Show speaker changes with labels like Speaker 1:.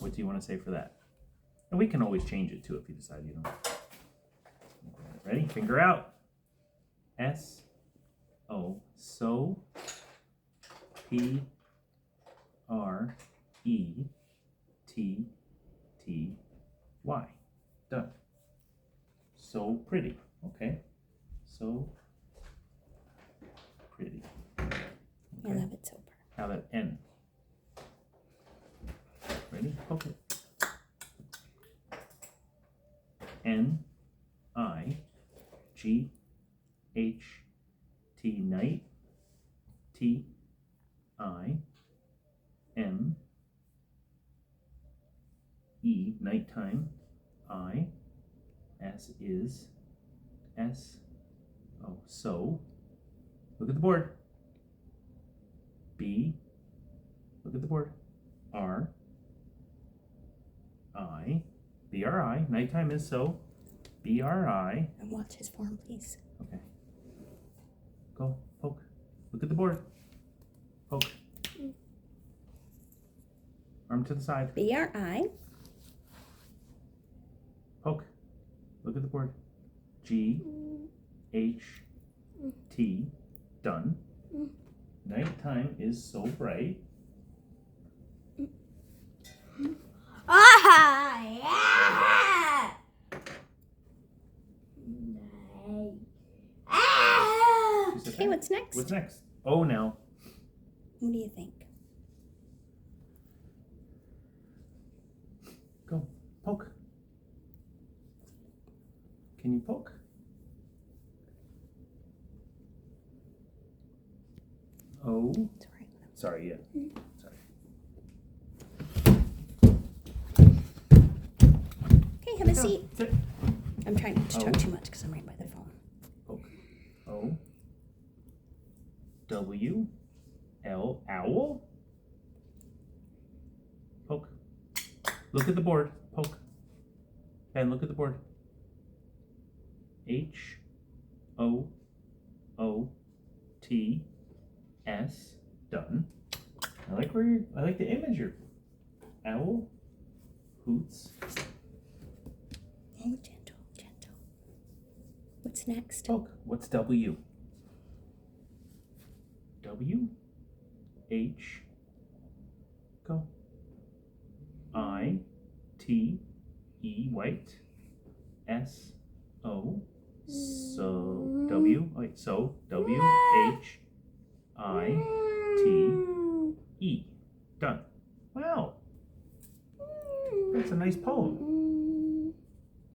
Speaker 1: What do you want to say for that? And we can always change it too if you decide you don't. Ready? Finger out. S-O. So. P-R-E-T-T-Y. Done. So pretty. Okay. So pretty. Okay.
Speaker 2: I love it so far.
Speaker 1: Now that N. Ready? Okay. N-I-G-H-T, night. T-I-M-E, nighttime. I, S is, S, oh, so. Look at the board. B, look at the board. R, I, B-R-I, nighttime is so. B-R-I.
Speaker 2: And watch his form, please.
Speaker 1: Okay. Go, poke. Look at the board. Poke. Arm to the side.
Speaker 2: B-R-I.
Speaker 1: Poke. Look at the board. G-H-T. Done. Nighttime is so bright.
Speaker 2: Ah, yeah! Okay, what's next?
Speaker 1: What's next? Oh, now.
Speaker 2: What do you think?
Speaker 1: Go. Poke. Can you poke? Oh. Sorry, yeah. Sorry.
Speaker 2: Okay, have a seat.
Speaker 1: Sit.
Speaker 2: I'm trying not to talk too much because I'm right by the phone.
Speaker 1: Poke. O. W. L. Owl. Poke. Look at the board. Poke. Ben, look at the board. H. O. O. T. S. Done. I like the image you're. Owl. Hoots.
Speaker 2: Oh, gentle, gentle. What's next?
Speaker 1: Poke. What's W? W. H. Go. I. T. E. White. S. O. So. W. Wait. So. W. H. I. T. E. Done. Wow. That's a nice poem.